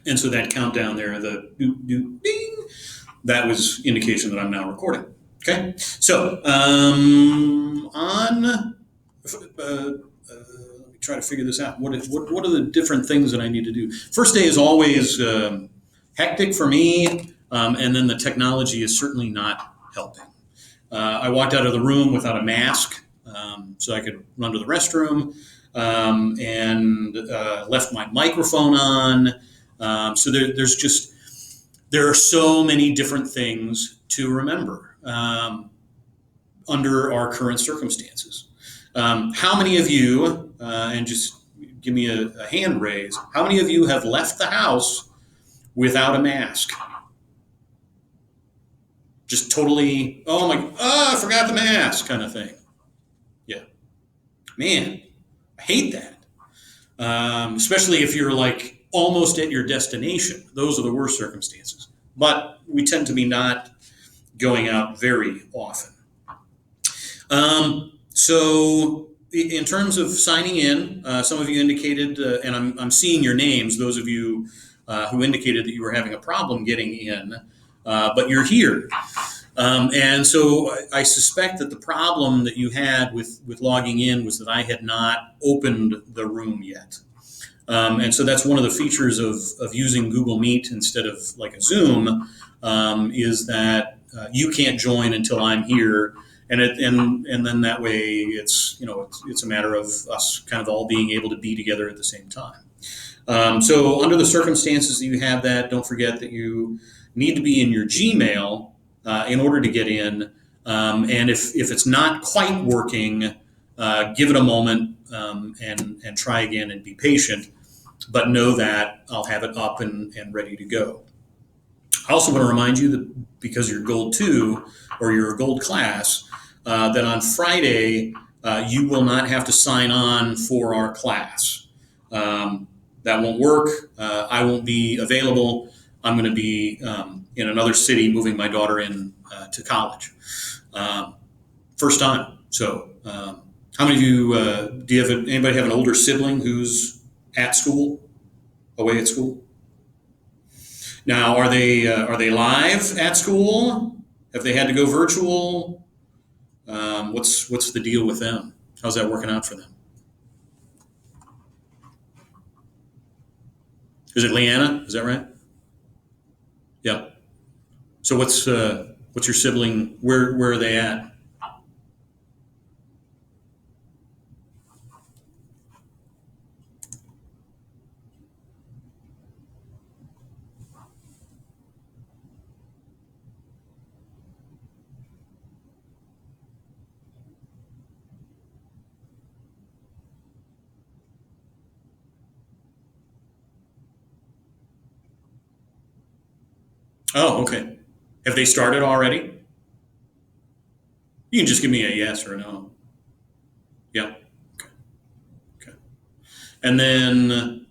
And so that countdown there, the doot, doot, ding, that was indication that I'm now recording. Okay, so let me try to figure this out. What are the different things that I need to do? First day is always hectic for me, and then the technology is certainly not helping. I walked out of the room without a mask, so I could run to the restroom, and left my microphone on. So there are so many different things to remember under our current circumstances. How many of you, and just give me a hand raise, how many of you have left the house without a mask? Just totally, I forgot the mask kind of thing. Yeah. Man, I hate that. Especially if you're like almost at your destination. Those are the worst circumstances. But we tend to be not going out very often. So in terms of signing in, some of you indicated, and I'm seeing your names, those of you who indicated that you were having a problem getting in, but you're here. And so I suspect that the problem that you had with logging in was that I had not opened the room yet. And so that's one of the features of using Google Meet instead of like a Zoom, is that you can't join until I'm here. And then that way it's a matter of us kind of all being able to be together at the same time. So under the circumstances that you have that, don't forget that you need to be in your Gmail in order to get in. And if it's not quite working, give it a moment and try again and be patient. But know that I'll have it up and ready to go. I also want to remind you that because you're Gold 2 or you're a Gold class, that on Friday you will not have to sign on for our class. That won't work. I won't be available. I'm going to be in another city moving my daughter in to college. First time. So how many of you, do you have anybody have an older sibling who's at school, away at school? Now, are they live at school? Have they had to go virtual? What's the deal with them? How's that working out for them? Is it Leanna? Is that right? Yeah. So what's your sibling? Where are they at? Oh, okay. Have they started already? You can just give me a yes or a no. Yeah. Okay. Okay. And then,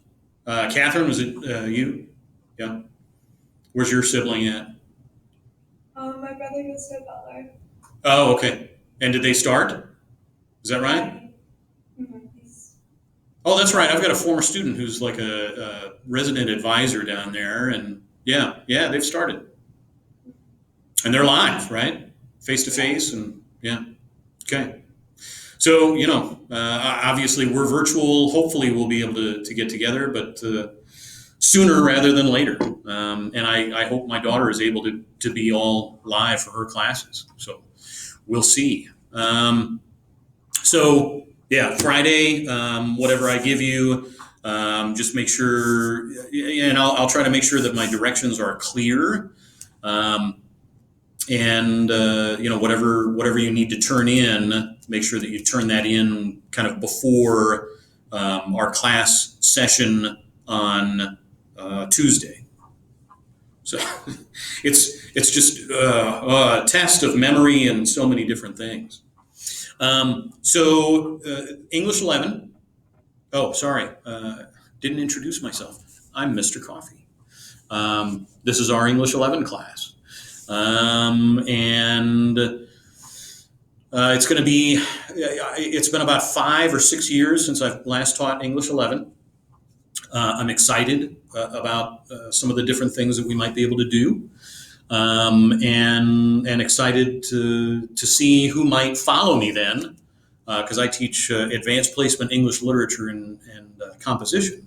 Catherine, was it you? Yeah. Where's your sibling at? My brother goes to Butler. Oh, okay. And did they start? Is that right? Mm-hmm. Oh, that's right. I've got a former student who's like a resident advisor down there, and yeah, they've started, and they're live, right, face to face, and yeah, okay. So obviously we're virtual. Hopefully we'll be able to get together, but sooner rather than later. And I hope my daughter is able to be all live for her classes. So we'll see. So yeah, Friday, whatever I give you, just make sure, and I'll try to make sure that my directions are clear. And whatever you need to turn in, make sure that you turn that in kind of before our class session on Tuesday. So it's just a test of memory and so many different things. So English 11. Oh, sorry, didn't introduce myself. I'm Mr. Coffee. This is our English 11 class. And it's going to be, it's been about 5 or 6 years since I've last taught English 11. I'm excited about some of the different things that we might be able to do, and excited to see who might follow me then, because I teach advanced placement English literature and composition.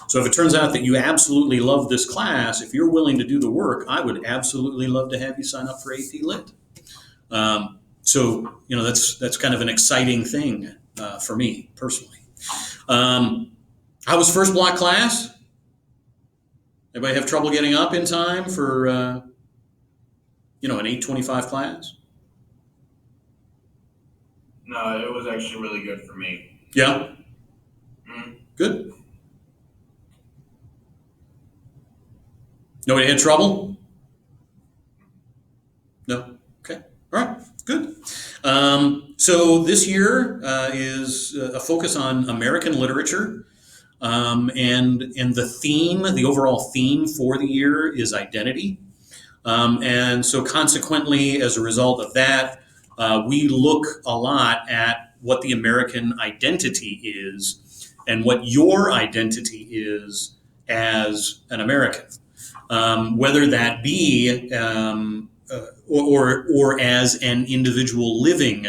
So if it turns out that you absolutely love this class, if you're willing to do the work, I would absolutely love to have you sign up for AP Lit. So that's kind of an exciting thing for me personally. How was first block class? Anybody have trouble getting up in time for an 8:25 class? No, it was actually really good for me. Yeah. Mm-hmm. Good. Nobody had trouble? No? Okay. All right. Good. So this year is a focus on American literature. And the overall theme for the year is identity. And so consequently, as a result of that, we look a lot at what the American identity is and what your identity is as an American. Whether that be or as an individual living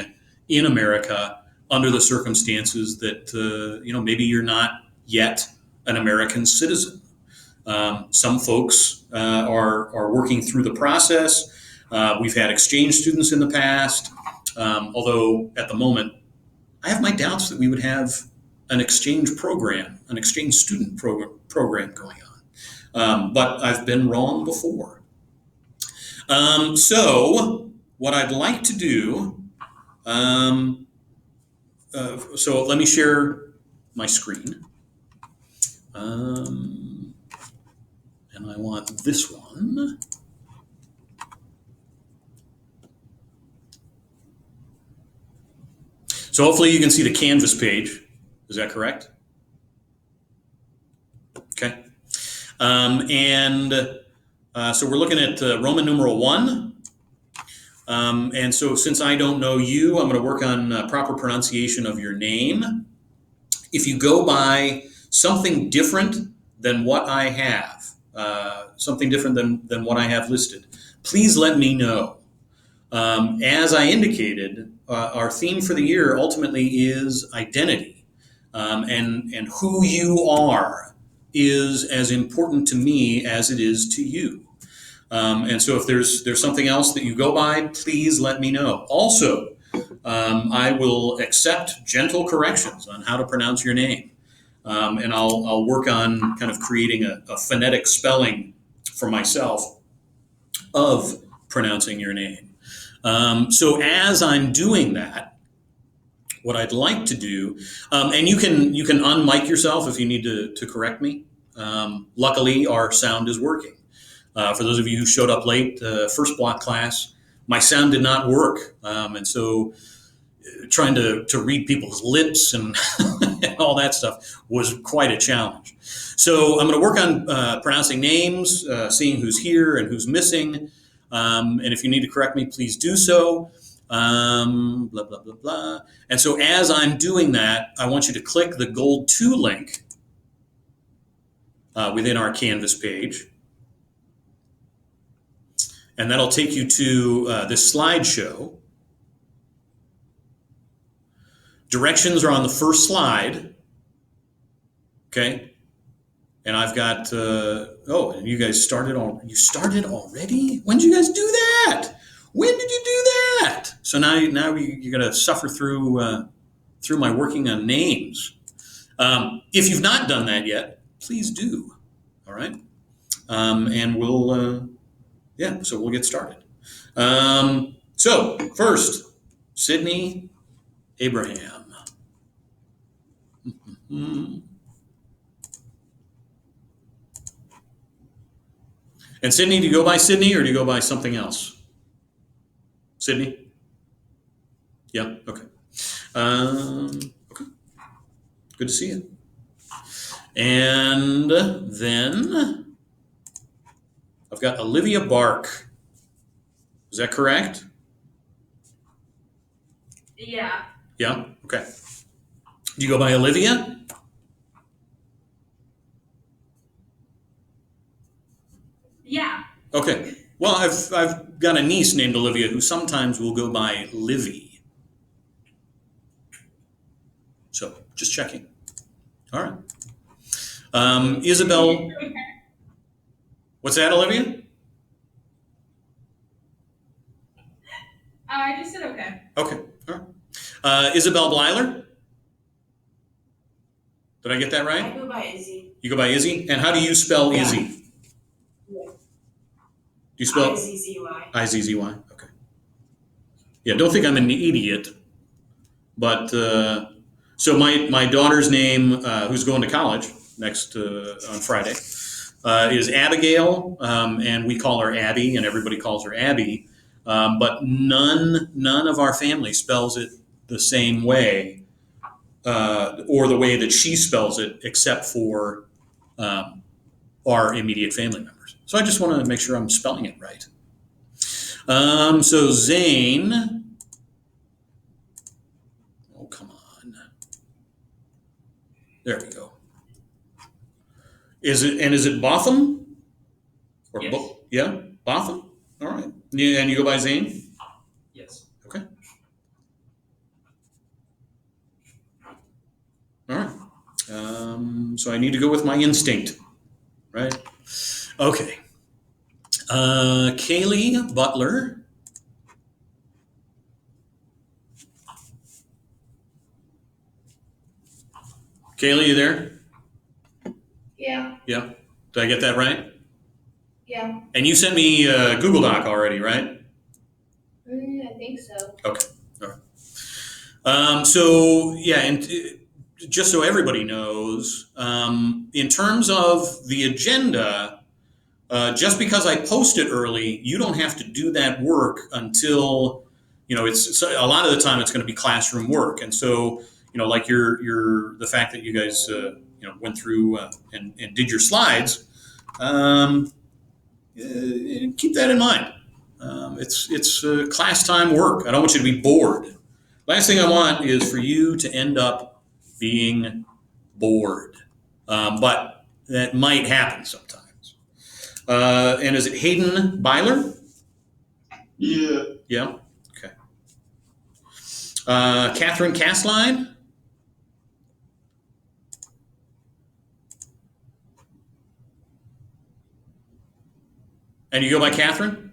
in America under the circumstances that maybe you're not yet an American citizen. Some folks are working through the process. We've had exchange students in the past, although at the moment I have my doubts that we would have an exchange student program going on. But I've been wrong before. So what I'd like to do, so let me share my screen. And I want this one. So hopefully you can see the Canvas page. Is that correct? Okay. So we're looking at Roman numeral 1. And so since I don't know you, I'm going to work on proper pronunciation of your name. If you go by something different than what I have, something different than what I have listed, please let me know. As I indicated, our theme for the year ultimately is identity. And who you are is as important to me as it is to you. And so if there's something else that you go by, please let me know. Also, I will accept gentle corrections on how to pronounce your name. And I'll work on kind of creating a phonetic spelling for myself of pronouncing your name. So as I'm doing that, what I'd like to do, and you can unmic yourself if you need to correct me. Luckily, our sound is working. For those of you who showed up late, first block class, my sound did not work, and so trying to read people's lips and, and all that stuff was quite a challenge. So I'm going to work on pronouncing names, seeing who's here and who's missing. And if you need to correct me, please do so. Blah, blah, blah, blah. And so as I'm doing that, I want you to click the Gold 2 link within our Canvas page. And that'll take you to this slideshow. Directions are on the first slide. Okay. And I've got, and you guys started already? When did you guys do that? When did you do that? So now you're going to suffer through my working on names. If you've not done that yet, please do. All right. And we'll get started. So first, Sydney Abraham. And Sydney, do you go by Sydney or do you go by something else? Sydney? Yeah, okay. Okay. Good to see you. And then I've got Olivia Bark. Is that correct? Yeah. Yeah, okay. Do you go by Olivia? Yeah. Okay. Well, I've got a niece named Olivia who sometimes will go by Livy. So just checking. All right. Isabel, what's that, Olivia? I just said okay. Okay. All right. Isabel Blyler. Did I get that I right? go by Izzy. You go by Izzy. And how do you spell Yeah. Izzy? Yeah. Do you spell Izzy. Izzy? Okay. Yeah. Don't think I'm an idiot, but so my daughter's name, who's going to college next on Friday, is Abigail, and we call her Abby, and everybody calls her Abby. But none of our family spells it the same way, or the way that she spells it, except for um, our immediate family members. So I just want to make sure I'm spelling it right. So Zane, oh come on, there we go. Is it Botham or Yes. yeah, Botham? All right, yeah, and you go by Zane. Yes. Okay. All right. So I need to go with my instinct, right? Okay. Kaylee Butler. Kaylee, you there? Yeah. Yeah. Did I get that right? Yeah. And you sent me a Google Doc already, right? I think so. Okay. All right. So yeah, and just so everybody knows, in terms of the agenda, just because I post it early, you don't have to do that work until, it's a lot of the time it's going to be classroom work. And so, like the fact that you guys, went through and did your slides, keep that in mind. It's class time work. I don't want you to be bored. Last thing I want is for you to end up being bored. But that might happen sometimes. And is it Hayden Byler? Yeah. Yeah. Okay. Catherine Castline? And you go by Catherine?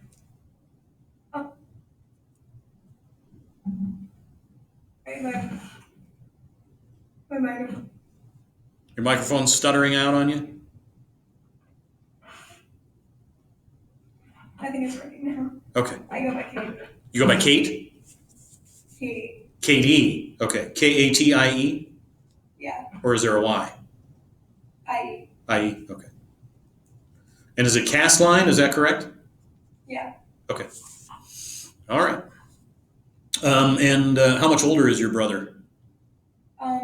Right, my microphone. Your microphone's stuttering out on you? I think it's working now. Okay. I go by Kate. You go by Kate? Katie. Katie. Okay. Katie? Yeah. Or is there a Y? I. IE. Okay. And is it Castline? Is that correct? Yeah. Okay. All right. And how much older is your brother?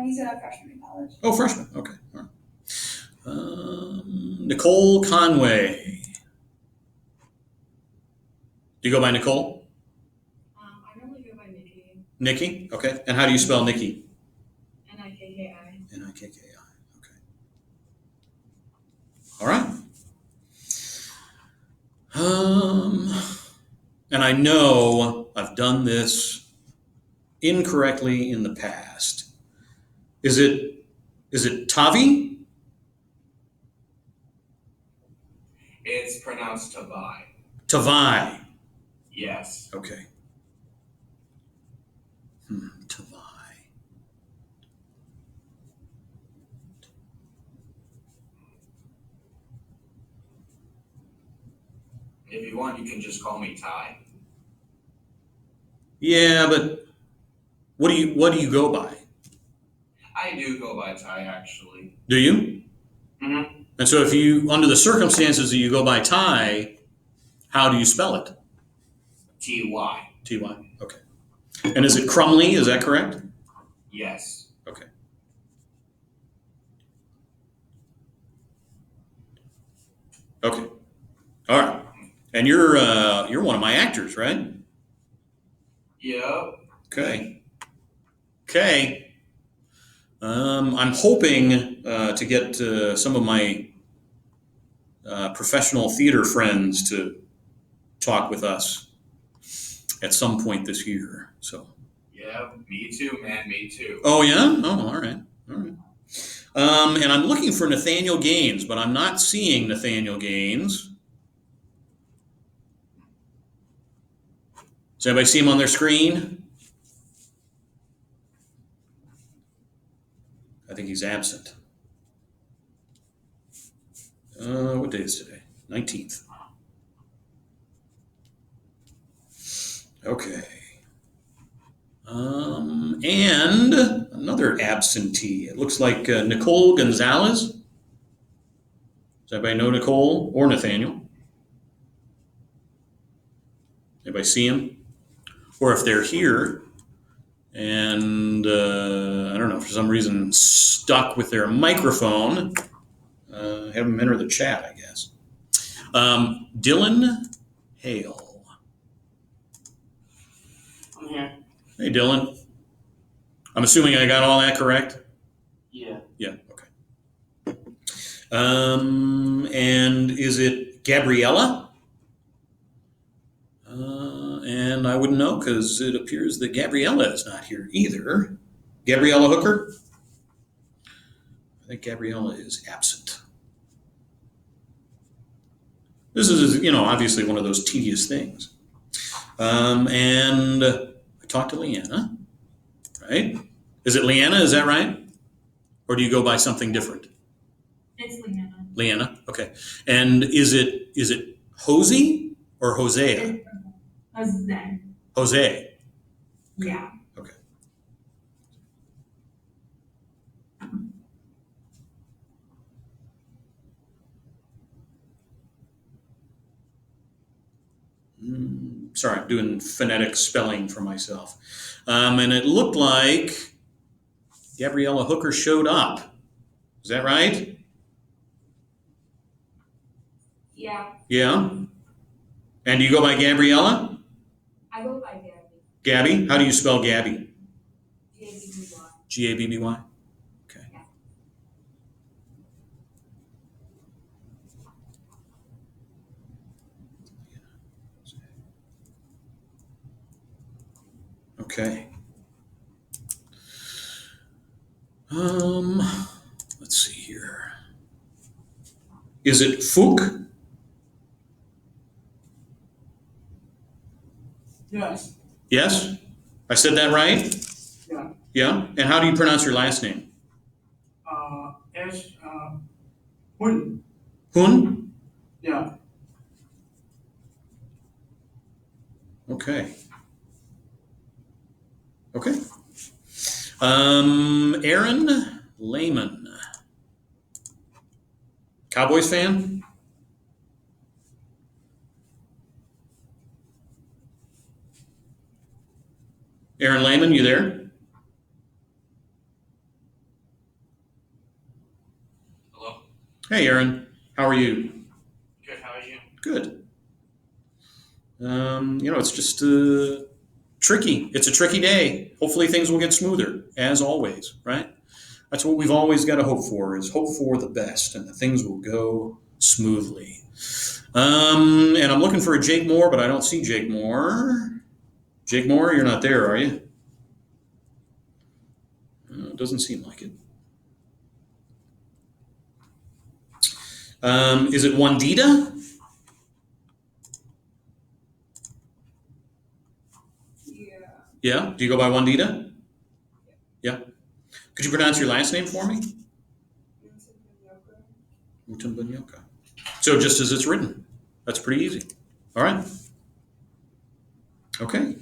He's a freshman in college. Oh, freshman. Okay. All right. Nicole Conway. Do you go by Nicole? I normally go by Nikki. Nikki? Okay. And how do you spell Nikki? Nikki. Nikki. Okay. All right. And I know I've done this incorrectly in the past. Is it Tavi? It's pronounced Tavai. Tavai. Yes. Okay. Tavai. If you want, you can just call me Ty. Yeah, but what do you go by? I do go by Ty, actually. Do you? Mm-hmm. And so if you, under the circumstances that you go by Ty, how do you spell it? Ty. Ty. Okay. And is it Crumley? Is that correct? Yes. Okay. Okay. All right. And you're one of my actors, right? Yep. Okay. Okay. I'm hoping to get some of my professional theater friends to talk with us at some point this year. So. Yeah, me too, man. Me too. Oh yeah. Oh, all right. All right. And I'm looking for Nathaniel Gaines, but I'm not seeing Nathaniel Gaines. Does anybody see him on their screen? I think he's absent. What day is today? 19th. Okay. And another absentee. It looks like Nicole Gonzalez. Does anybody know Nicole or Nathaniel? Anybody see him? Or if they're here and I don't know, for some reason stuck with their microphone, have them enter the chat, I guess. Dylan Hale. I'm here. Hey, Dylan. I'm assuming I got all that correct? Yeah. Yeah, okay. And is it Gabriella? And I wouldn't know because it appears that Gabriella is not here either. Gabriella Hooker? I think Gabriella is absent. This is, obviously one of those tedious things. And I talked to Leanna, right? Is it Leanna? Is that right? Or do you go by something different? It's Leanna. Leanna, okay. And is it Hosey or Hosea? Jose. Jose. Yeah. Okay. Sorry, I'm doing phonetic spelling for myself. And it looked like Gabriella Hooker showed up. Is that right? Yeah. Yeah. And do you go by Gabriella? I go by Gabby. Gabby? How do you spell Gabby? Gabby. Gabby? Okay. Yeah. Okay. Let's see here. Is it Fook? Yes. Yes? I said that right? Yeah. Yeah? And how do you pronounce your last name? S. Hun. Hun? Yeah. Okay. Okay. Aaron Lehman. Cowboys fan? Aaron Lehman, you there? Hello. Hey, Aaron. How are you? Good. How are you? Good. It's just tricky. It's a tricky day. Hopefully things will get smoother, as always, right? That's what we've always got to hope for, is hope for the best, and that things will go smoothly. And I'm looking for a Jake Moore, but I don't see Jake Moore. Jake Moore, you're not there, are you? It doesn't seem like it. Is it Wandita? Yeah. Yeah? Do you go by Wandita? Yeah. Could you pronounce your last name for me? Mutumbanyoka. So just as it's written. That's pretty easy. All right. Okay.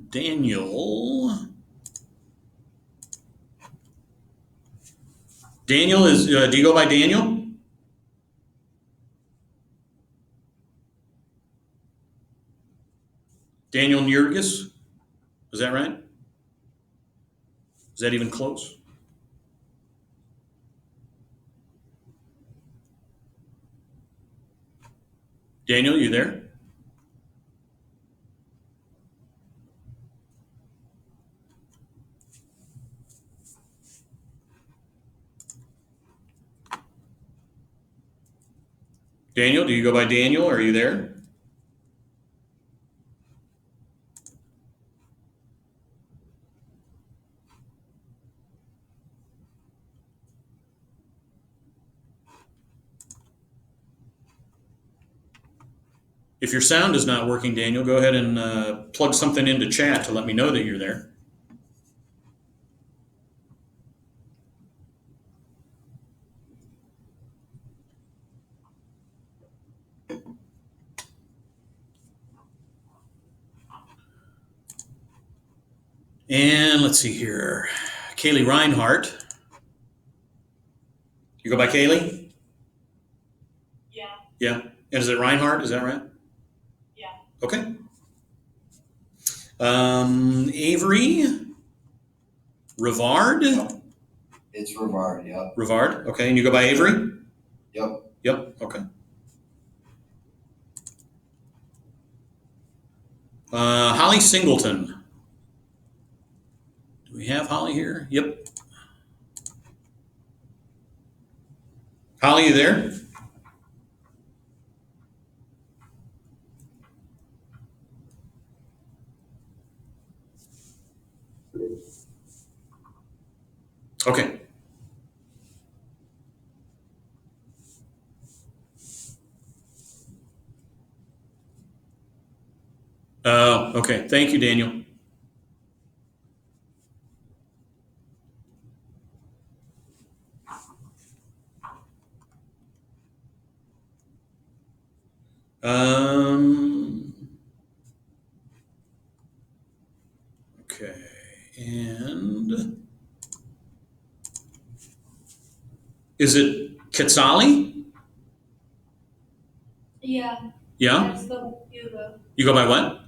Daniel. Daniel is, do you go by Daniel? Daniel Nurgis? Is that right? Is that even close? Daniel, you there? Daniel, do you go by Daniel? Are you there? If your sound is not working, Daniel, go ahead and plug something into chat to let me know that you're there. And let's see here. Kaylee Reinhardt. You go by Kaylee? Yeah. Yeah. And is it Reinhardt? Is that right? Yeah. Okay. Avery Rivard. It's Rivard, yep. Rivard. Okay. And you go by Avery? Yep. Yep. Okay. Holly Singleton. Do we have Holly here? Yep. Holly, you there? Okay. Okay. Thank you, Daniel. Okay. And is it Quetzali? Yeah. Yeah. That's the Q though. You go by what?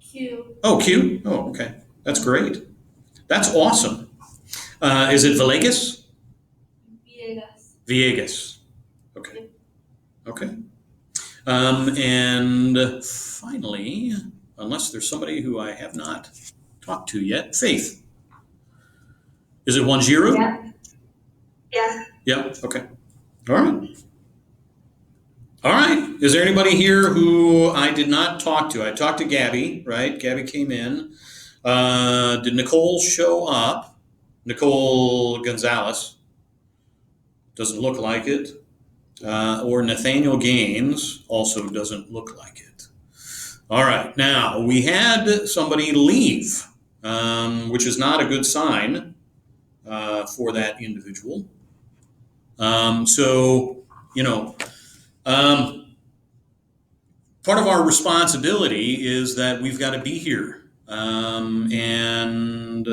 Q. Oh, Q. Oh, okay. That's great. That's awesome. Is it Villegas? Villegas. Villegas. Okay. Okay. And finally, unless there's somebody who I have not talked to yet, Faith. Is it Wanjiru? Yeah. Yeah. Yeah. Okay. All right. All right. Is there anybody here who I did not talk to? I talked to Gabby, right? Gabby came in. Did Nicole show up? Nicole Gonzalez. Doesn't look like it. Or Nathaniel Gaines also doesn't look like it. All right. Now, we had somebody leave, which is not a good sign for that individual. So, part of our responsibility is that we've got to be here. And,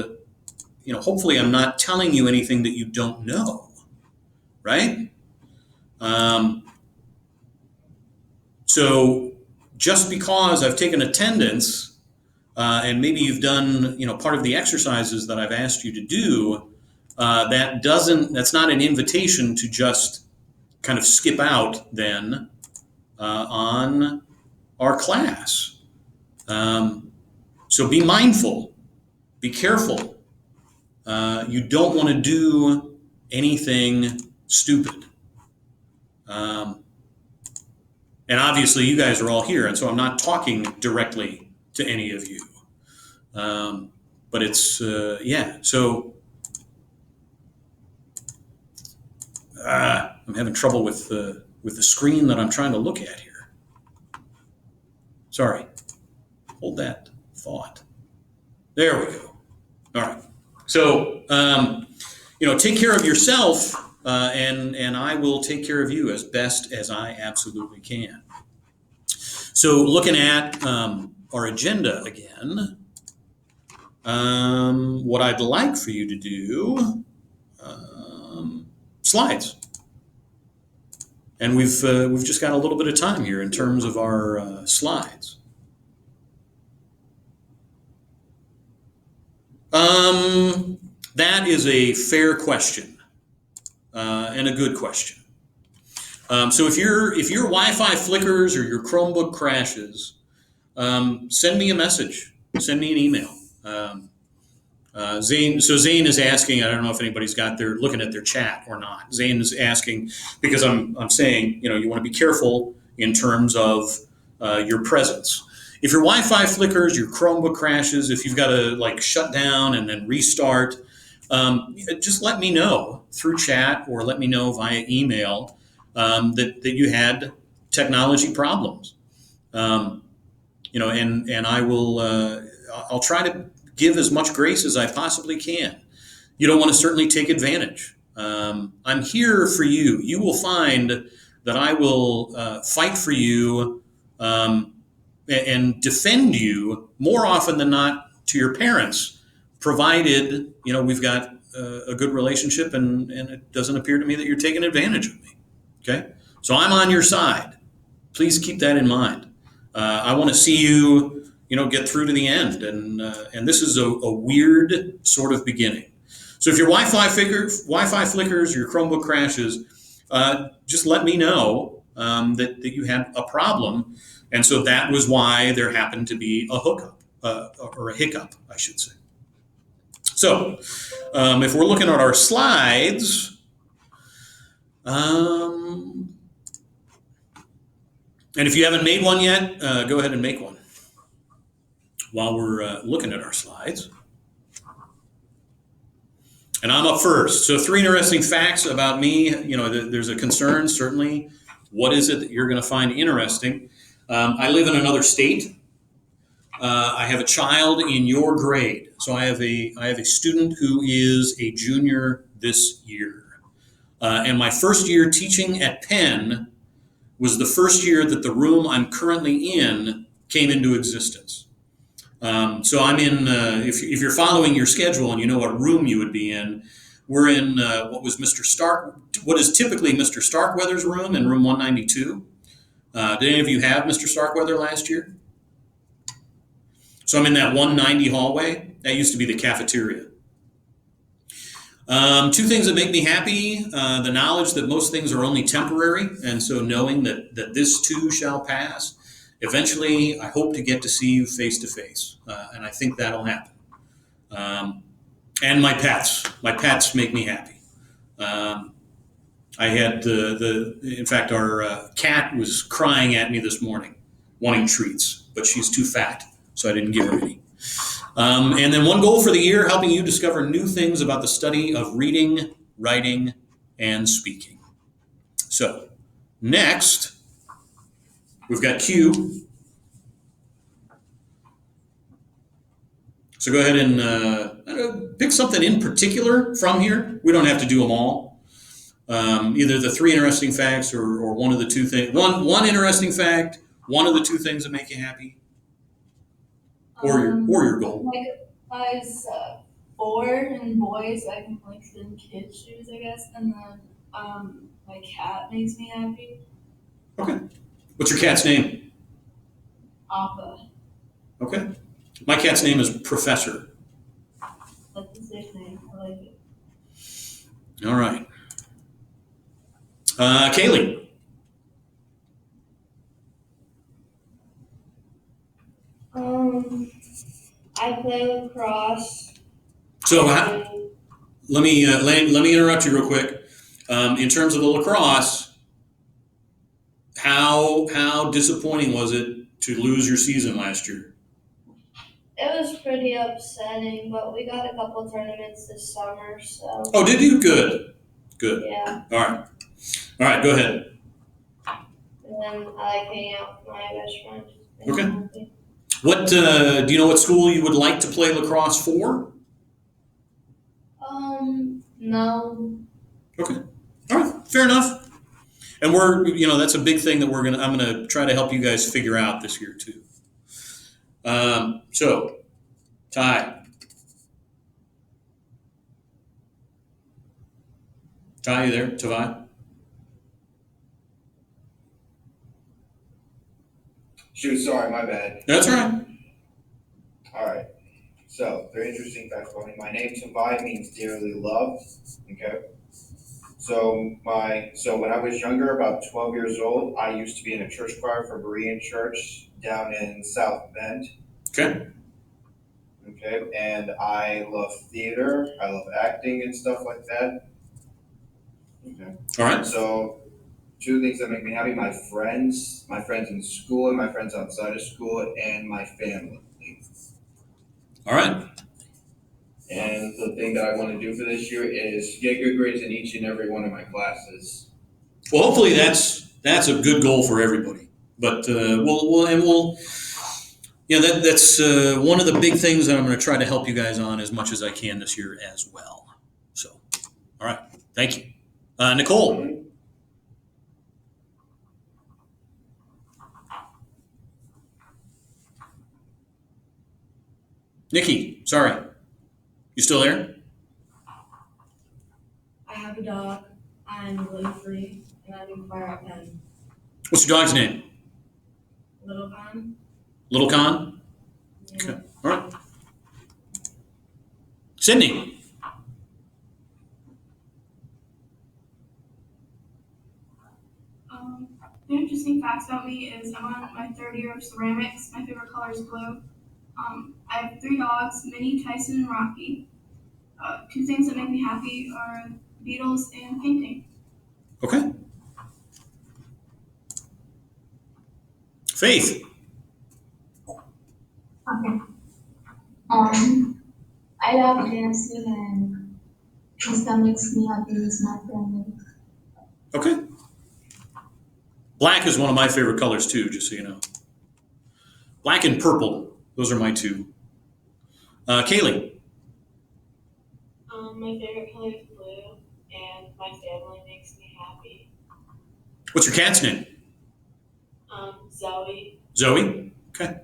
hopefully I'm not telling you anything that you don't know, right? So just because I've taken attendance and maybe you've done, part of the exercises that I've asked you to do, that's not an invitation to just kind of skip out then on our class. So be mindful, be careful. You don't want to do anything stupid. And obviously you guys are all here, and so I'm not talking directly to any of you. But it's, so I'm having trouble with the screen that I'm trying to look at here. Sorry. Hold that thought. There we go. All right. So, take care of yourself, and I will take care of you as best as I absolutely can. So, looking at our agenda again, what I'd like for you to do, slides. And we've just got a little bit of time here in terms of our slides. That is a fair question and a good question. So if your Wi-Fi flickers or your Chromebook crashes, send me a message. Send me an email. Zane is asking. I don't know if anybody's looking at their chat or not. Zane is asking because I'm saying you want to be careful in terms of your presence. If your Wi-Fi flickers, your Chromebook crashes, if you've got to shut down and then restart, just let me know through chat or let me know via email that you had technology problems. And I will. I'll try to give as much grace as I possibly can. You don't want to certainly take advantage. I'm here for you. You will find that I will fight for you and defend you more often than not to your parents, provided we've got a good relationship and it doesn't appear to me that you're taking advantage of me. Okay, so I'm on your side. Please keep that in mind. I want to see you, get through to the end, and this is a weird sort of beginning. So if your Wi-Fi flickers, your Chromebook crashes, just let me know that you had a problem, and so that was why there happened to be a hookup or a hiccup, I should say. So if we're looking at our slides. And if you haven't made one yet, go ahead and make one while we're looking at our slides. And I'm up first. So 3 interesting facts about me. There's a concern, certainly. What is it that you're going to find interesting? I live in another state. I have a child in your grade. So I have a student who is a junior this year. And my first year teaching at Penn was the first year that the room I'm currently in came into existence. So I'm in, if you're following your schedule and you know what room you would be in, we're in what is typically Mr. Starkweather's room in room 192. Did any of you have Mr. Starkweather last year? So I'm in that 190 hallway. That used to be the cafeteria. 2 things that make me happy, the knowledge that most things are only temporary, and so knowing that this too shall pass. Eventually, I hope to get to see you face to face, and I think that'll happen. And my pets make me happy. I had in fact, our cat was crying at me this morning, wanting treats, but she's too fat, so I didn't give her any. And then 1 goal for the year, helping you discover new things about the study of reading, writing, and speaking. So, next, we've got Q. So go ahead and pick something in particular from here. We don't have to do them all. Either the 3 interesting facts or one of the 2 things. One interesting fact, one of the 2 things that make you happy, or your goal. My size 4 and boys, I can in kids' shoes, I guess, and then my cat makes me happy. Okay. What's your cat's name? Appa. Okay. My cat's name is Professor. That's his nickname. I like it. All right. Kaylee. I play lacrosse. So let me interrupt you real quick. In terms of the lacrosse, how disappointing was it to lose your season last year? It was pretty upsetting, but we got a couple tournaments this summer, so. Oh, did you? Good. Yeah. All right. Go ahead. And then I like hanging out with my best friend. Okay. What do you know? What school you would like to play lacrosse for? No. Okay. All right. Fair enough. And that's a big thing that I'm gonna try to help you guys figure out this year too. So, Ty, you there? Tavai? Shoot, sorry, my bad. That's all right. All right. So, very interesting facts about me. My name Tavai means dearly loved. Okay. So when I was younger, about 12 years old, I used to be in a church choir for Berean Church down in South Bend. Okay. Okay, and I love theater. I love acting and stuff like that. Okay. All right. So two things that make me happy: my friends in school, and my friends outside of school, and my family. All right. And the thing that I want to do for this year is get good grades in each and every one of my classes. Well, hopefully that's a good goal for everybody. But we'll that's one of the big things that I'm going to try to help you guys on as much as I can this year as well. So, all right, thank you, Nicole. Nikki, sorry, you still there? I have a dog. I'm gluten free, and I do fire out 10. What's your dog's name? Little Con. Little Con. Yeah. Okay. All right. Sydney. The interesting facts about me is I'm on my third year of ceramics. My favorite color is blue. I have 3 dogs, Minnie, Tyson, and Rocky. 2 things that make me happy are Beatles and painting. Okay. Faith. Okay. I love dancing and things that makes me happy is my family. Okay. Black is one of my favorite colors too, just so you know. Black and purple. Those are my 2. Kaylee. My favorite color is blue, and my family makes me happy. What's your cat's name? Zoe. Zoe. Okay.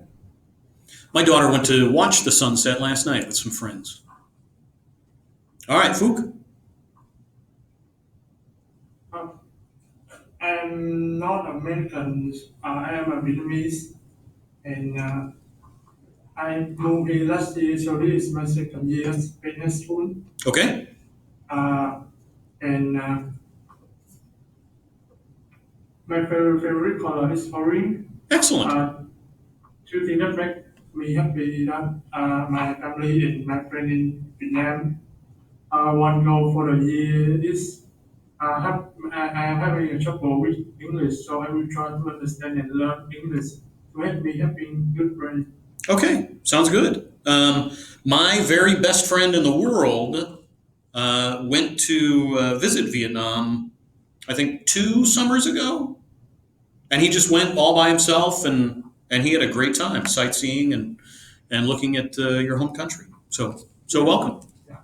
My daughter went to watch the sunset last night with some friends. All right, Fook. I'm not American. I am a Vietnamese, and I moved here last year, so this is my second year at business school. Okay. And my favorite color is orange. Excellent. 2 things that make me happy that my family and my friend in Vietnam. One goal for the year is I am having a trouble with English, so I will try to understand and learn English to help me having good grades. Okay. Sounds good. My very best friend in the world went to visit Vietnam, I think 2 summers ago, and he just went all by himself, and he had a great time sightseeing and looking at your home country. So welcome. Yeah,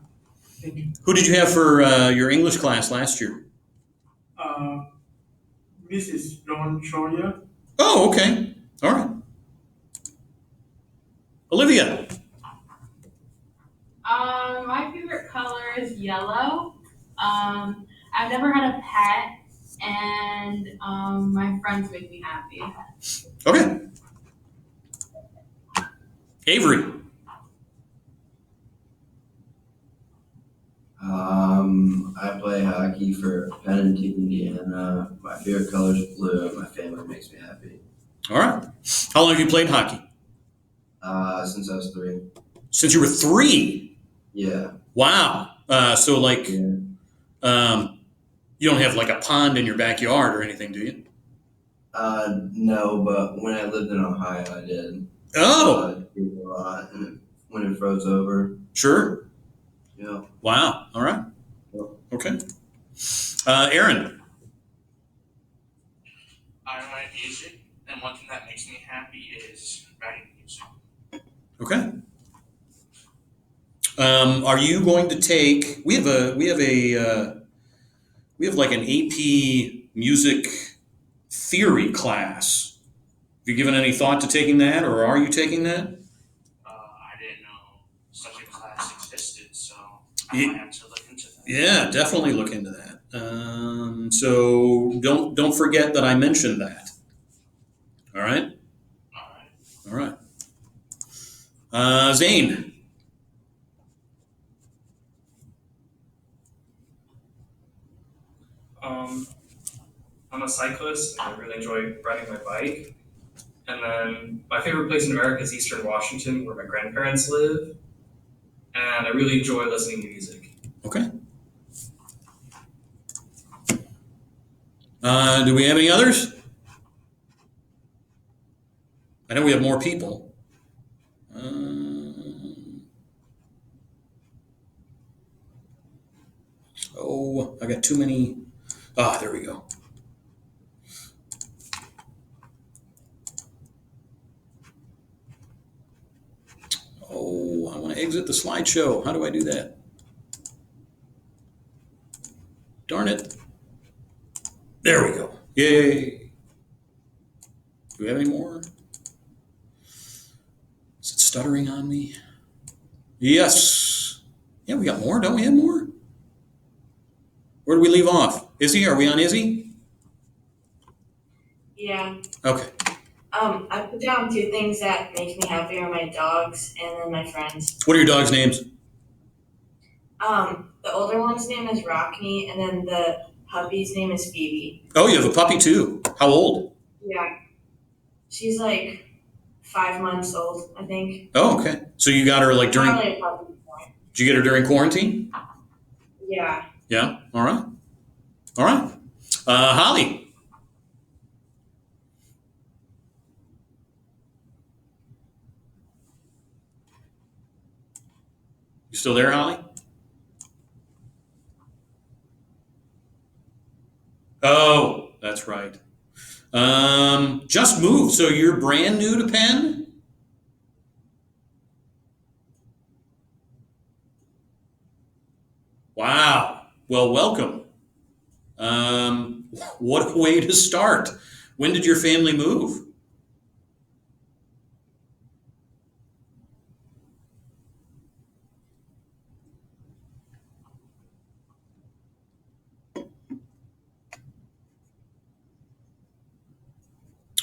thank you. Who did you have for your English class last year? Mrs. Don Troyer. Oh, okay. All right. Olivia. My favorite color is yellow. I've never had a pet, and my friends make me happy. Okay. Avery. I play hockey for Pennington, Indiana. My favorite color is blue, and my family makes me happy. All right. How long have you played hockey? Since I was 3. Since you were 3. Yeah. Wow. So like, Yeah. you don't have like a pond in your backyard or anything, do you? No, but when I lived in Ohio, I did. Oh, Did a lot, and when it froze over, sure. yeah. Wow. All right. Yep. Okay. Aaron. I write music, and one thing that makes me happy is writing music. Okay. Are you going to take? We have like an AP music theory class. Have you given any thought to taking that, or are you taking that? I didn't know such a class existed, so Ye- I might have to look into that. Yeah, definitely look into that. So don't forget that I mentioned that. All right. All right. All right. Zane. I'm a cyclist and I really enjoy riding my bike. And then my favorite place in America is Eastern Washington, where my grandparents live. and I really enjoy listening to music. Okay. Do we have any others? I know we have more people. Oh, I got too many. Ah, there we go. Oh, I want to exit the slideshow. How do I do that? Darn it. There we go. Yay. Do we have any more? Is it stuttering on me? Yes. Yeah, we got more. Don't we have more? Where do we leave off? Izzy, are we on Izzy? Yeah. Okay. I put down two things that make me happy are my dogs and then my friends. What are your dogs' names? The older one's name is Rockney, and then the puppy's name is Phoebe. Oh, you have a puppy too. How old? Yeah. She's like 5 months old, I think. Oh, okay. So you got her like during. Not really a puppy anymore. Did you get her during quarantine? Yeah. Yeah. All right. All right. Holly. You still there, Holly? Oh, that's right. Just moved. So you're brand new to Penn? Wow. Well, welcome. What a way to start. When did your family move?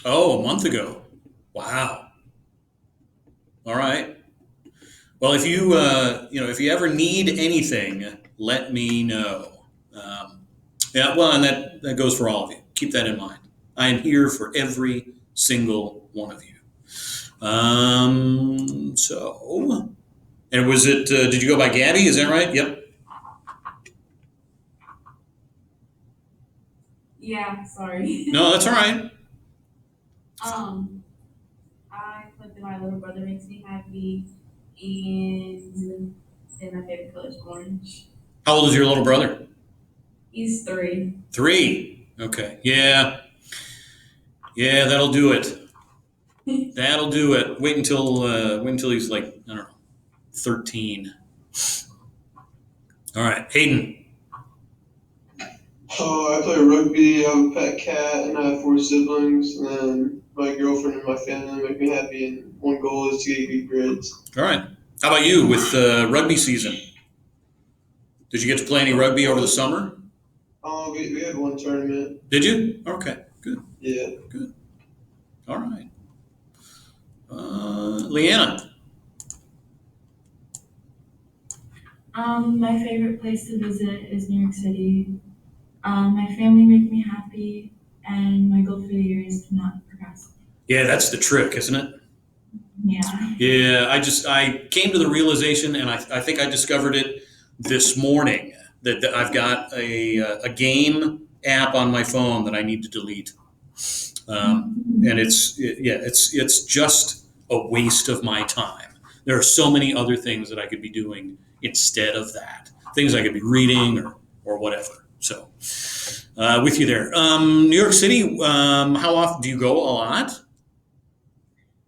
Oh, a month ago. Wow. All right. Well, if you if you ever need anything, let me know. Yeah, well, and that goes for all of you. Keep that in mind. I am here for every single one of you. And was it? Did you go by Gabby? Is that right? Yep. Yeah, sorry. No, that's all right. I put that my little brother makes me happy, and my favorite color is orange. How old is your little brother? He's 3. 3. Okay. Yeah. Yeah, that'll do it. That'll do it. Wait until he's like, I don't know, 13. All right, Hayden. Oh, I play rugby. I have a pet cat, and I have 4 siblings. And then my girlfriend and my family make me happy. And one goal is to get good grades. All right. How about you with rugby season? Did you get to play any rugby over the summer? Oh, we had one tournament. Did you? Okay, good. Yeah. Good. All right. Leanna. My favorite place to visit is New York City. My family make me happy, and my goal for the year is to not procrastinate. Yeah, that's the trick, isn't it? Yeah. Yeah, I came to the realization, and I think I discovered it this morning, that I've got a game app on my phone that I need to delete. And it's just a waste of my time. There are so many other things that I could be doing instead of that. Things I could be reading or whatever. So, with you there. New York City, how often do you go? A lot?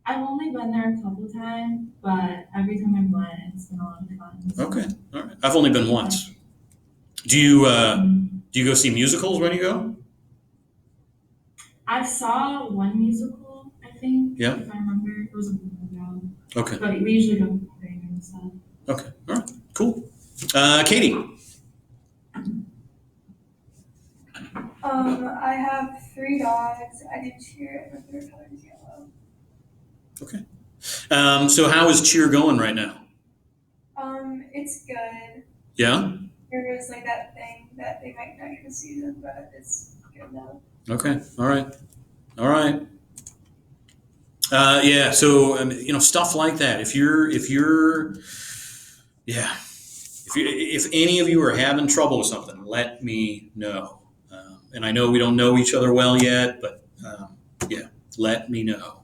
I've only been there a couple times, but every time I've went, it's been a lot of fun. Okay, all right. I've only been once. Do you go see musicals when you go? I saw one musical, I think. Yeah. If I remember, it was a while ago. Okay. But we usually go to the and stuff. Okay, all right, cool. Katie. I have 3 dogs. I do cheer, and my favorite color is yellow. Okay. So how is cheer going right now? It's good. Yeah? There was like that thing that they might not get a season, but it's good now. Okay, all right. All right. Yeah, so stuff like that. If you're yeah, if any of you are having trouble with something, let me know. And I know we don't know each other well yet, but yeah, let me know.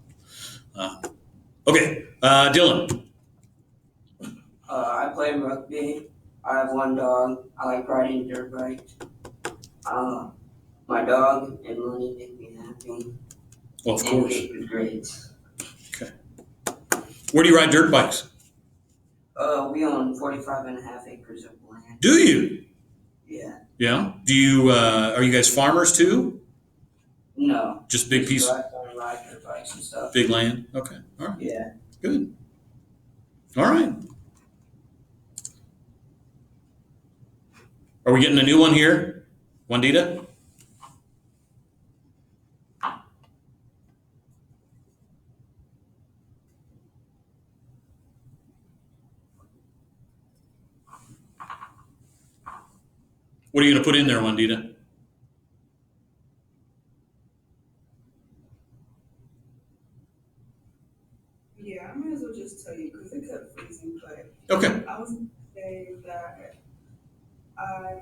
Okay, Dylan. I play rugby. I have one dog. I like riding dirt bikes. My dog and money make me happy. Well, of And course. get good grades. Okay. Where do you ride dirt bikes? We own 45.5 acres of land. Do you? Yeah. Yeah. Do you? Are you guys farmers too? No. Just big piece. Ride dirt bikes and stuff. Big land. Okay. All right. Yeah. Good. All right. Are we getting a new one here, Wandita? What are you going to put in there, Wandita? Yeah, I might as well just tell you because it kept freezing. But Okay. I was gonna say that I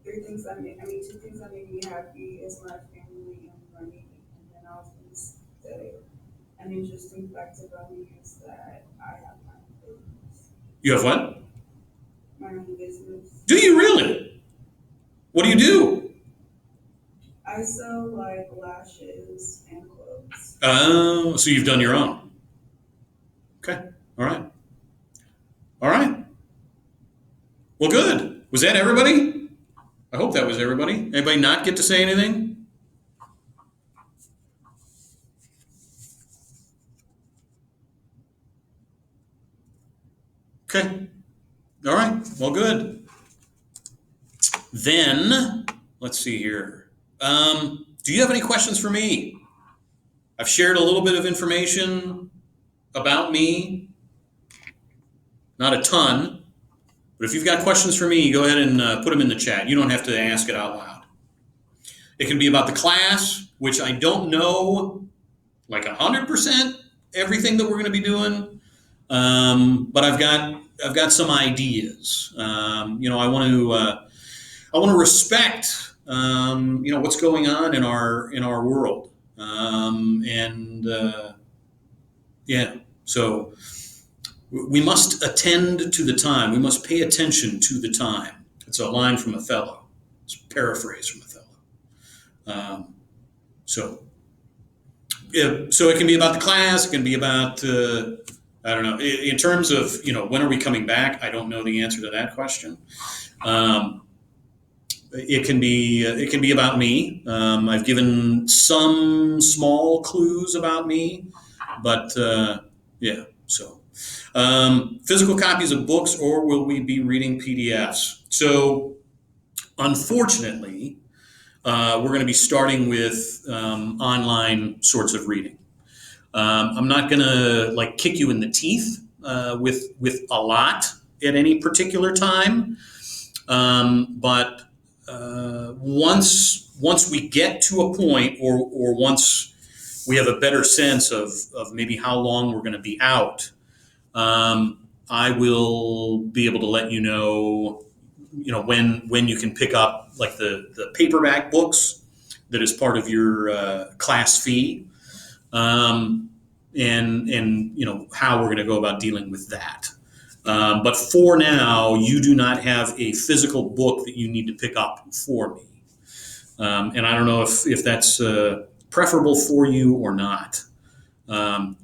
two things that make me happy is my family and money. And then I was gonna say an interesting fact about me is that I have my own business. You have what? My own business. Do you really? What do you do? I sell like lashes and clothes. Oh, so you've done your own. Okay. All right. All right. Well, good. Was that everybody? I hope that was everybody. Anybody not get to say anything? Okay. All right. Well, good. Then, let's see here. Do you have any questions for me? I've shared a little bit of information about me, not a ton, but if you've got questions for me, go ahead and put them in the chat. You don't have to ask it out loud. It can be about the class, which I don't know like 100% everything that we're going to be doing, but I've got some ideas. I want to respect what's going on in our world, yeah. So we must attend to the time. We must pay attention to the time. It's a line from Othello. It's a paraphrase from Othello. So it can be about the class. It can be about I don't know. In terms of when are we coming back? I don't know the answer to that question. It can be about me. I've given some small clues about me, but yeah. So physical copies of books, or will we be reading PDFs? So unfortunately, we're going to be starting with online sorts of reading. I'm not going to kick you in the teeth with a lot at any particular time, but once we get to a point, or once we have a better sense of maybe how long we're going to be out, I will be able to let you know when you can pick up like the paperback books that is part of your class fee, and how we're going to go about dealing with that. But for now, you do not have a physical book that you need to pick up for me, and I don't know if that's preferable for you or not.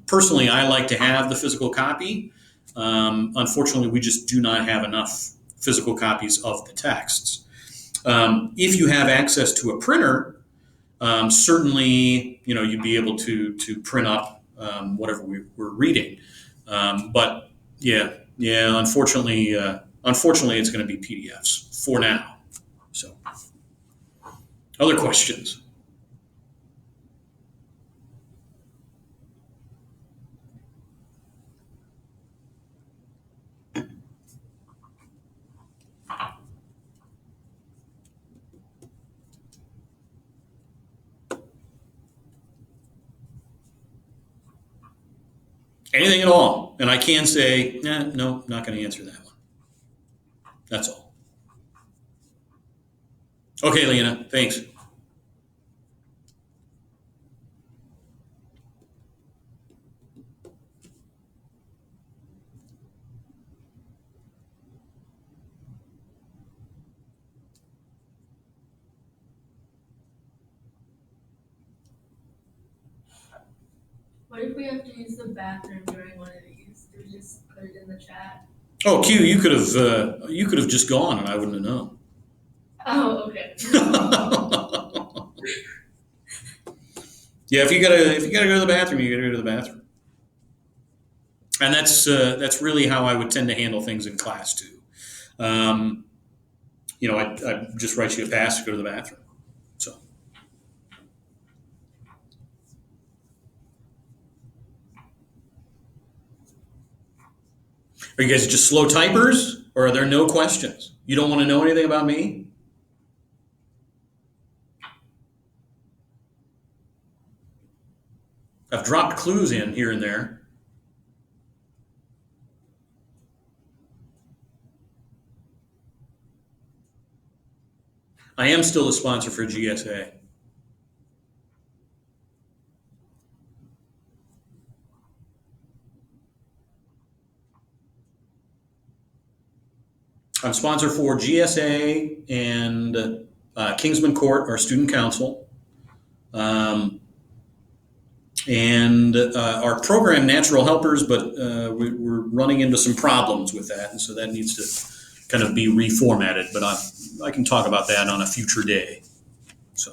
Personally, I like to have the physical copy. Unfortunately, we just do not have enough physical copies of the texts. If you have access to a printer, certainly you'd be able to print up whatever we're reading. But yeah, unfortunately, it's going to be PDFs for now. So, other questions? Anything at all? And I can say, no, not going to answer that one. That's all. Okay, Leona, thanks. What if we have to use the bathroom during one of these? Do we just put it in the chat? Oh, Q, you could have just gone, and I wouldn't have known. Oh, okay. Yeah, if you gotta go to the bathroom, you gotta go to the bathroom. And that's really how I would tend to handle things in class too. I just write you a pass to go to the bathroom. So, are you guys just slow typers, or are there no questions? You don't want to know anything about me? I've dropped clues in here and there. I am still a sponsor for GSA. I'm sponsor for GSA and Kingsman Court, our student council, and our program Natural Helpers, but we're running into some problems with that, and so that needs to kind of be reformatted. But I can talk about that on a future day. So,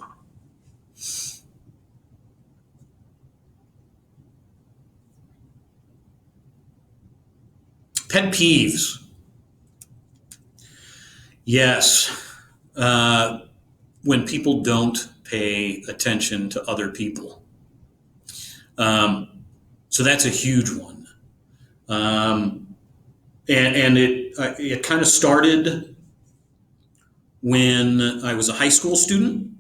pet peeves. Yes. When people don't pay attention to other people. So that's a huge one. And it kind of started when I was a high school student.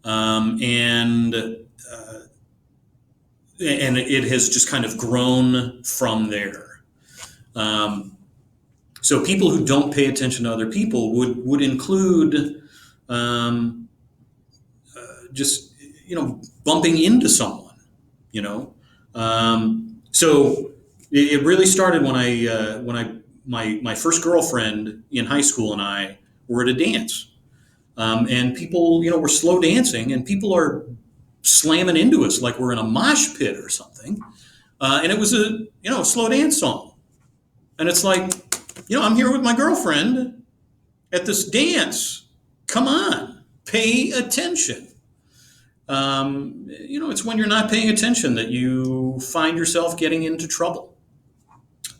And it has just kind of grown from there. So people who don't pay attention to other people would include just bumping into someone. So it really started when my first girlfriend in high school and I were at a dance, and people were slow dancing, and people are slamming into us like we're in a mosh pit or something, and it was a slow dance song, and it's like, I'm here with my girlfriend at this dance. Come on, pay attention. It's when you're not paying attention that you find yourself getting into trouble.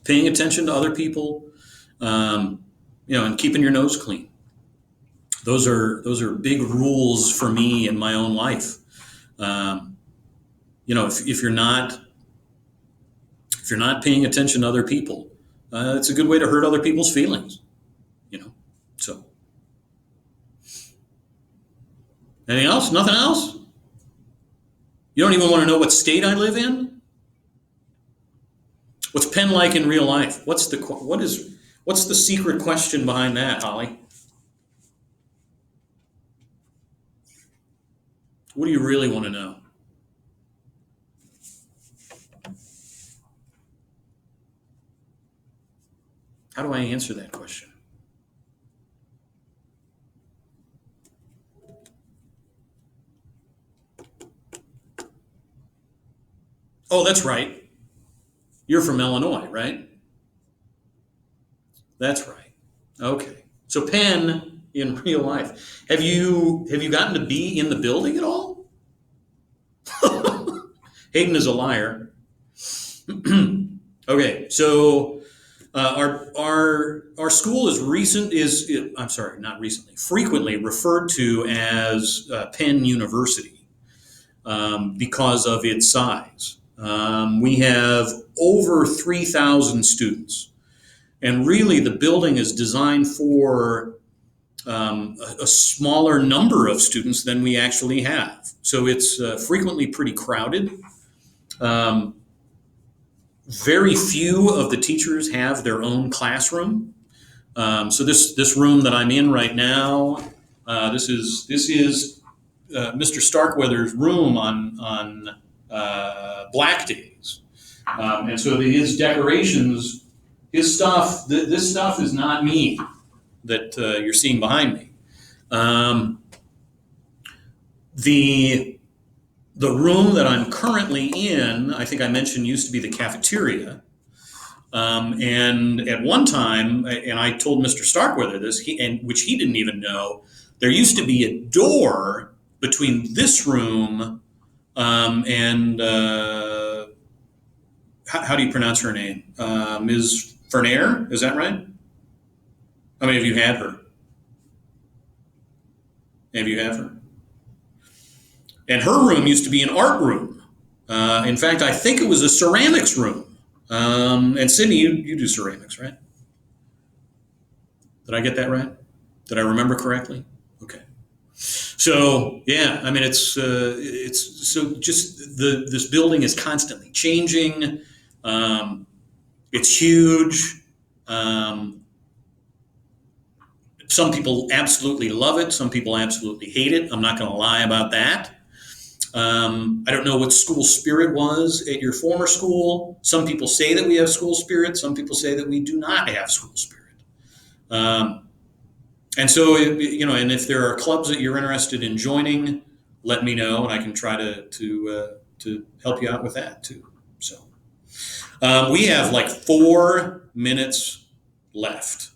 Paying attention to other people, and keeping your nose clean. Those are big rules for me in my own life. If you're not paying attention to other people, it's a good way to hurt other people's feelings. So, anything else? Nothing else? You don't even want to know what state I live in? What's Penn like in real life? What's the secret question behind that, Holly? What do you really want to know? How do I answer that question? Oh, that's right. You're from Illinois, right? That's right. Okay. So Penn in real life. Have you gotten to be in the building at all? Hayden is a liar. Okay. So our school frequently referred to as Penn University because of its size. We have over 3,000 students. And really, the building is designed for a smaller number of students than we actually have. So it's frequently pretty crowded. Very few of the teachers have their own classroom. So this room that I'm in right now, this is Mr. Starkweather's room on black days, and so his decorations, his stuff. This stuff is not me that you're seeing behind me. The room that I'm currently in, I think I mentioned, used to be the cafeteria. And at one time, and I told Mr. Starkweather this, which he didn't even know, there used to be a door between this room and how do you pronounce her name? Ms. Fernair, is that right? How many of you had her? Any of you have her? And her room used to be an art room. In fact, I think it was a ceramics room. And Sydney, you do ceramics, right? Did I get that right? Did I remember correctly? Okay. So yeah, I mean it's so just this building is constantly changing. It's huge. Some people absolutely love it. Some people absolutely hate it. I'm not going to lie about that. I don't know what school spirit was at your former school. Some people say that we have school spirit. Some people say that we do not have school spirit. And so, and if there are clubs that you're interested in joining, let me know, and I can try to help you out with that too. So we have like 4 minutes left,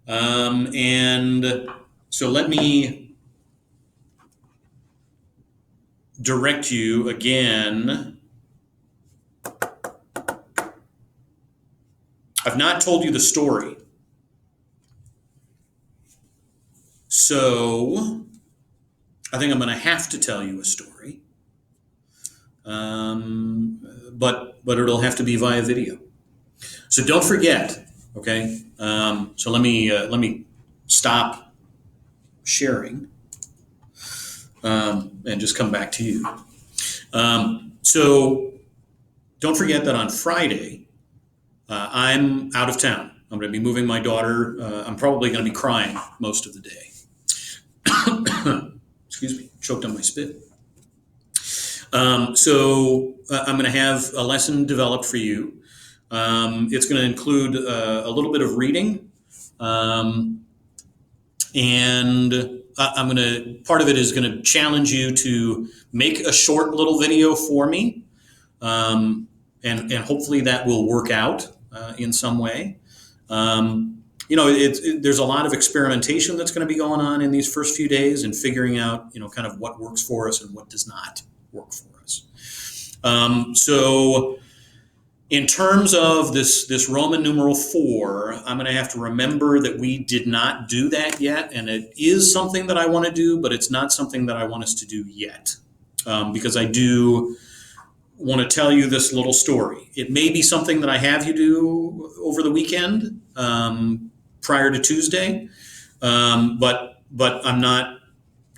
and so let me direct you again. I've not told you the story. So I think I'm going to have to tell you a story, but it'll have to be via video. So don't forget, okay? So let me stop sharing and just come back to you. So don't forget that on Friday I'm out of town. I'm going to be moving my daughter. I'm probably going to be crying most of the day. Excuse me, choked on my spit. So I'm going to have a lesson developed for you. It's going to include a little bit of reading, and part of it is going to challenge you to make a short little video for me, and hopefully that will work out in some way. There's a lot of experimentation that's going to be going on in these first few days and figuring out, kind of what works for us and what does not work for us. So in terms of this Roman numeral 4, I'm going to have to remember that we did not do that yet, and it is something that I want to do, but it's not something that I want us to do yet, because I do want to tell you this little story. It may be something that I have you do over the weekend, prior to Tuesday, but I'm not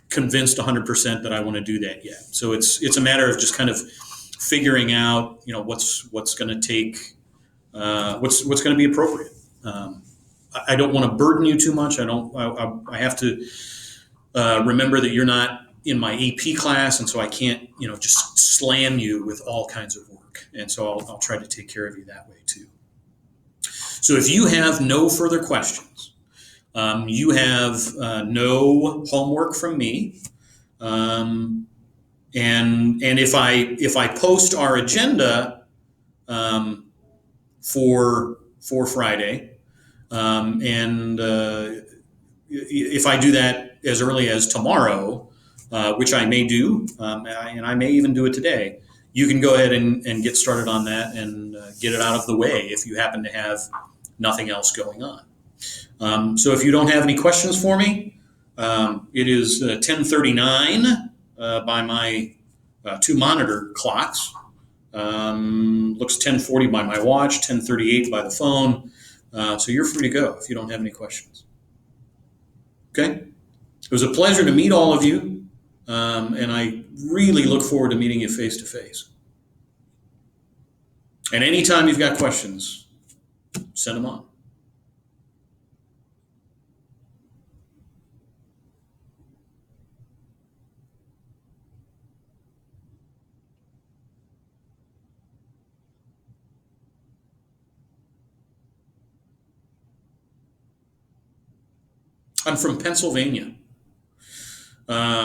convinced 100% that I want to do that yet. So it's a matter of just kind of figuring out, what's going to take, what's going to be appropriate. I don't want to burden you too much. I have to remember that you're not in my AP class, and so I can't, just slam you with all kinds of work. And so I'll try to take care of you that way too. So if you have no further questions, you have no homework from me, and if I post our agenda for Friday, and if I do that as early as tomorrow, which I may do, and I may even do it today, you can go ahead and get started on that and get it out of the way if you happen to have nothing else going on. So if you don't have any questions for me, it is 10:39 by my 2 monitor clocks. Looks 10:40 by my watch, 10:38 by the phone. So you're free to go if you don't have any questions. Okay? It was a pleasure to meet all of you, and I really look forward to meeting you face to face. And anytime you've got questions, send them on. I'm from Pennsylvania.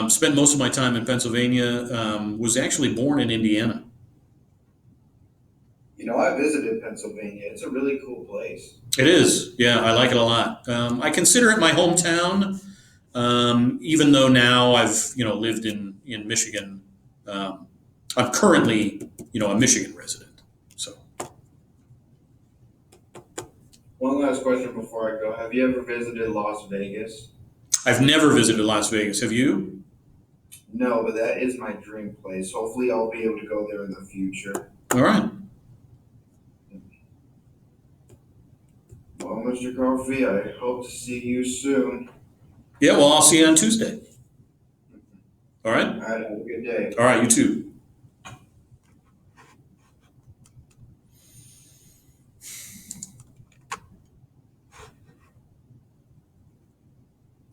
Spent most of my time in Pennsylvania. Was actually born in Indiana. You know, I visited Pennsylvania. It's a really cool place. It is. Yeah, I like it a lot. I consider it my hometown, even though now I've lived in Michigan. I'm currently a Michigan resident. So One last question before I go. Have you ever visited Las Vegas? I've never visited Las Vegas. Have you? No, but that is my dream place. Hopefully, I'll be able to go there in the future. All right. Well, Mr. Coffee, I hope to see you soon. Yeah. Well, I'll see you on Tuesday. All right. All right, have a good day. All right. You too.